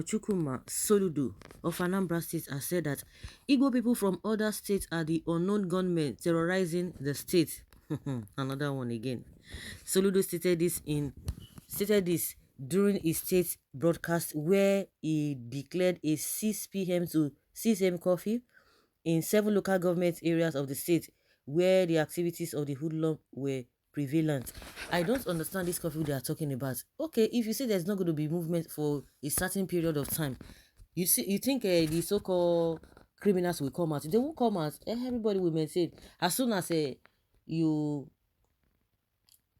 Chukwuma Soludo of Anambra State has said that Igbo people from other states are the unknown gunmen terrorizing the state. Another one again. Soludo stated this during his state broadcast where he declared a 6 p.m. to 6 a.m. curfew in 7 local government areas of the state where the activities of the hoodlum were prevalent. I don't understand this curfew they are talking about. Okay, if you say there's not going to be movement for a certain period of time, you think the so-called criminals will come out? They won't come out. Everybody will maintain. As soon as you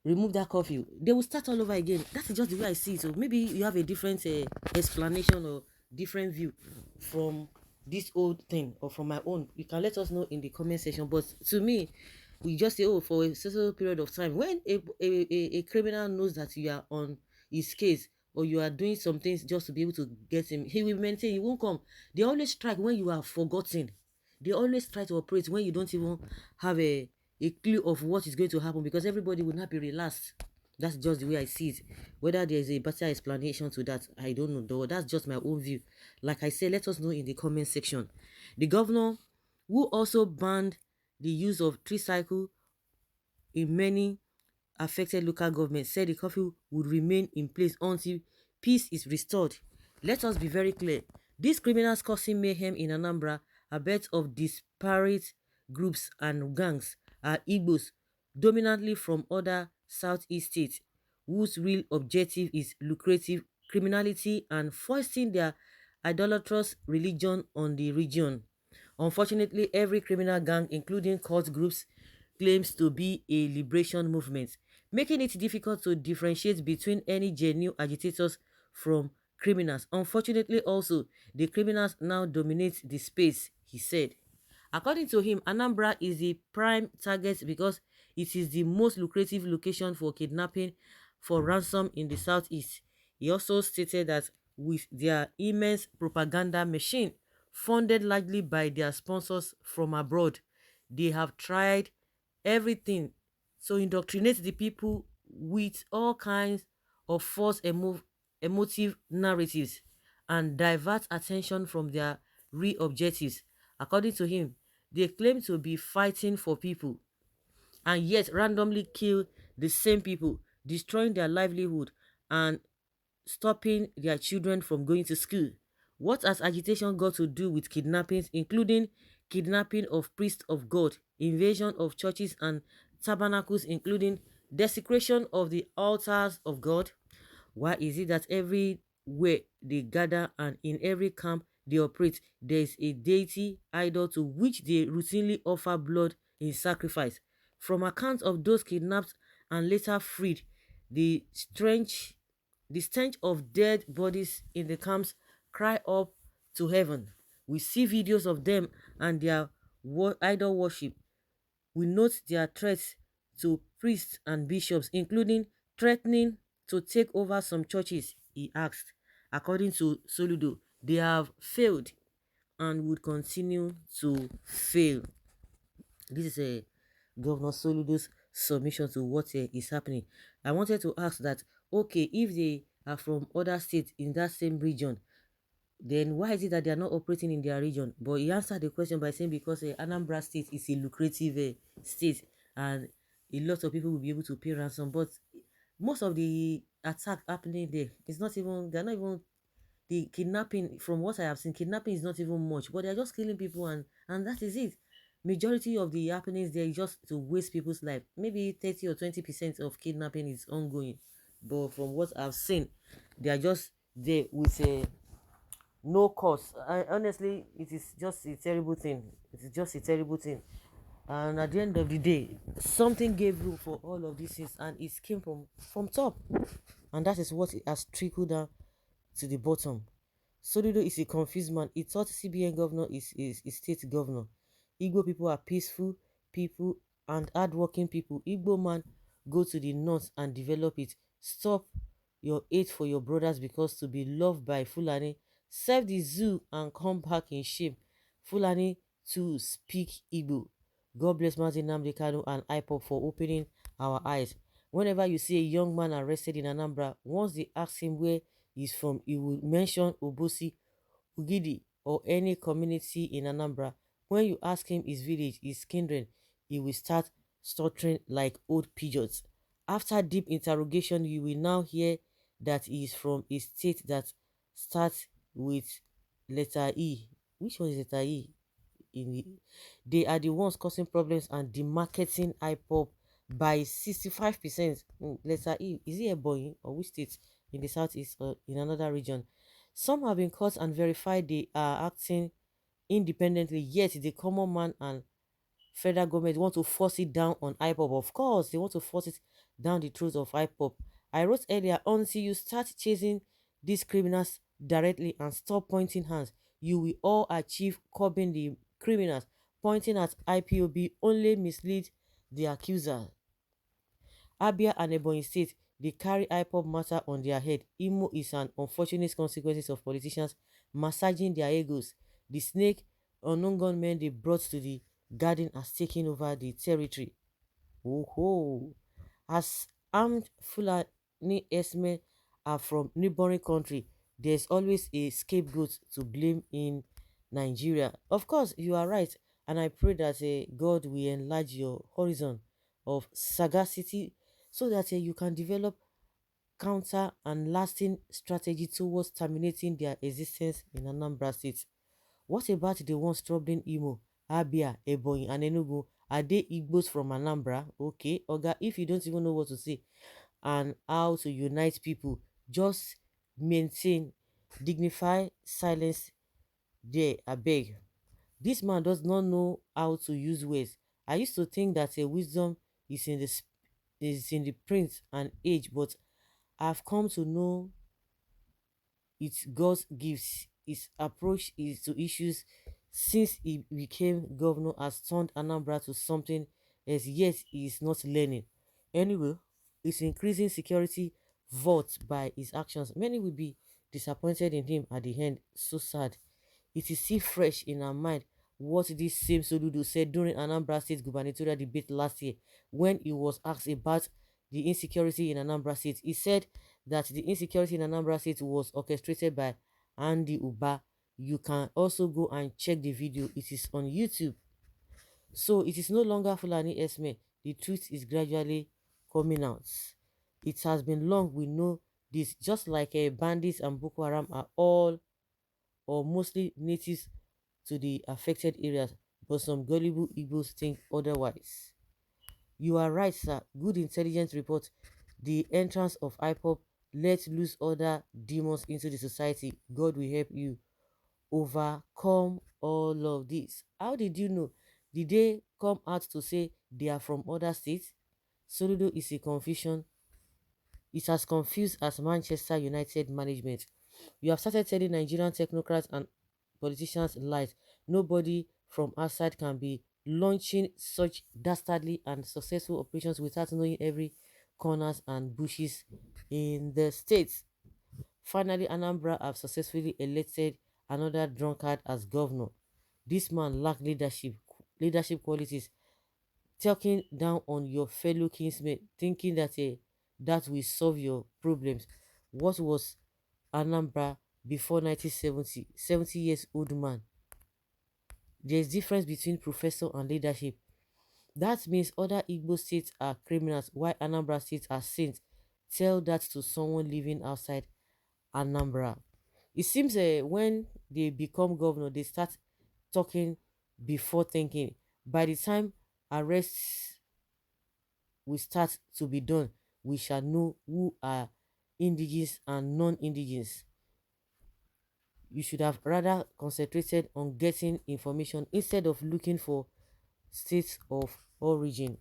remove that curfew, they will start all over again. That is just the way I see it. So maybe you have a different explanation or different view from this old thing or from my own. You can let us know in the comment section. But to me, we just say, oh, for a certain period of time, when a criminal knows that you are on his case or you are doing some things just to be able to get him, he will maintain. He won't come. They always strike when you are forgotten. They always try to operate when you don't even have a clue of what is going to happen, because everybody will not be relaxed. That's just the way I see it. Whether there is a better explanation to that, I don't know, though. That's just my own view. Like I said, let us know in the comment section. The governor, who also banned the use of tricycle in many affected local governments, said the curfew would remain in place until peace is restored. Let us be very clear. These criminals causing mayhem in Anambra are beds of disparate groups and gangs are Igbos, dominantly from other southeast states, whose real objective is lucrative criminality and foisting their idolatrous religion on the region. Unfortunately, every criminal gang, including cult groups, claims to be a liberation movement, making it difficult to differentiate between any genuine agitators from criminals. Unfortunately, also, the criminals now dominate the space, he said. According to him, Anambra is the prime target because it is the most lucrative location for kidnapping for ransom in the southeast. He also stated that with their immense propaganda machine, funded largely by their sponsors from abroad, they have tried everything to indoctrinate the people with all kinds of emotive narratives and divert attention from their real objectives. According to him, they claim to be fighting for people and yet randomly kill the same people, destroying their livelihood and stopping their children from going to school. What has agitation got to do with kidnappings, including kidnapping of priests of God, invasion of churches and tabernacles, including desecration of the altars of God? Why is it that everywhere they gather and in every camp they operate, there is a deity idol to which they routinely offer blood in sacrifice? From accounts of those kidnapped and later freed, the stench of dead bodies in the camps cry up to heaven. We see videos of them and their idol worship. We note their threats to priests and bishops, including threatening to take over some churches, he asked. According to Soludo, they have failed and would continue to fail. This is a Governor Soludo's submission to what is happening. I wanted to ask that, okay, if they are from other states in that same region, then why is it that they are not operating in their region? But he answered the question by saying because Anambra State is a lucrative state and a lot of people will be able to pay ransom. But most of the attack happening there is not even, they're not even, the kidnapping, from what I have seen, kidnapping is not even much, but they're just killing people and that is it. Majority of the happenings there is just to waste people's life. Maybe 30 or 20% of kidnapping is ongoing, but from what I've seen, they are just there with a no cause. Honestly, it is just a terrible thing. It is just a terrible thing. And at the end of the day, something gave room for all of these things, and it came from top, and that is what it has trickled down to the bottom. Soludo is a confused man. He thought CBN governor is state governor. Igbo people are peaceful people and hardworking people. Igbo man, go to the north and develop it. Stop your hate for your brothers, because to be loved by Fulani, serve the zoo and come back in shame. Fulani to speak Igbo. God bless Martin Namdekano and IPOP for opening our eyes. Whenever you see a young man arrested in Anambra, once they ask him where is from, he will mention Obosi, Ugidi, or any community in Anambra. When you ask him his village, his kindred, he will start stuttering like old pigeons. After deep interrogation, you will now hear that he is from a state that starts with letter E. Which one is letter E? In the, they are the ones causing problems and demarketing IPOP by 65%. Letter E, is it a boy or which state in the southeast or in another region? Some have been caught and verified they are acting independently, yet the common man and federal government want to force it down on IPOP. Of course, they want to force it down the throat of IPOP. I wrote earlier, until you start chasing these criminals directly and stop pointing hands, you will all achieve curbing the criminals. Pointing at IPOB only mislead the accuser. Abia and Ebonyi State, they carry IPOB matter on their head. Imo is an unfortunate consequences of politicians massaging their egos. The snake unknown gunmen they brought to the garden has taken over the territory. Oh ho! As armed Fulani herdsmen are from neighboring country, there's always a scapegoat to blame in Nigeria. Of course, you are right, and I pray that God will enlarge your horizon of sagacity so that you can develop counter and lasting strategy towards terminating their existence in Anambra State. What about the ones troubling Imo, Abia, Ebonyi, and Enugu? Are they Igbos from Anambra? Okay, Oga, if you don't even know what to say and how to unite people, just maintain dignified silence there, I beg. This man does not know how to use words. I used to think that a wisdom is in the is in the print and age, but I've come to know it's God's gifts. His approach is to issues since he became governor has turned Anambra to something as yet he is not learning. Anyway, it's increasing security votes by his actions. Many will be disappointed in him at the end. So sad. It is still fresh in our mind what this same Soludo said during Anambra State gubernatorial debate last year when he was asked about the insecurity in Anambra State. He said that the insecurity in Anambra State was orchestrated by Andy Uba. You can also go and check the video. It is on YouTube. So it is no longer Fulani Esme. The truth is gradually coming out. It has been long we know this, just like bandits and Boko Haram are all or mostly natives to the affected areas, but some gullible Igbos think otherwise. You are right, sir. Good intelligence report. The entrance of IPOP let loose other demons into the society. God will help you overcome all of this. How did you know? Did they come out to say they are from other states? Soludo is a confusion. It's as confused as Manchester United management. You have started telling Nigerian technocrats and politicians lies. Nobody from outside can be launching such dastardly and successful operations without knowing every corners and bushes in the states. Finally, Anambra have successfully elected another drunkard as governor. This man lacked leadership qualities, talking down on your fellow kinsmen, thinking that that will solve your problems. What was Anambra before 1970? 70 years old man. There's difference between professor and leadership. That means other Igbo states are criminals while Anambra states are saints. Tell that to someone living outside Anambra. It seems when they become governor, they start talking before thinking. By the time arrests will start to be done, we shall know who are indigenous and non-indigenous. You should have rather concentrated on getting information instead of looking for states of origin.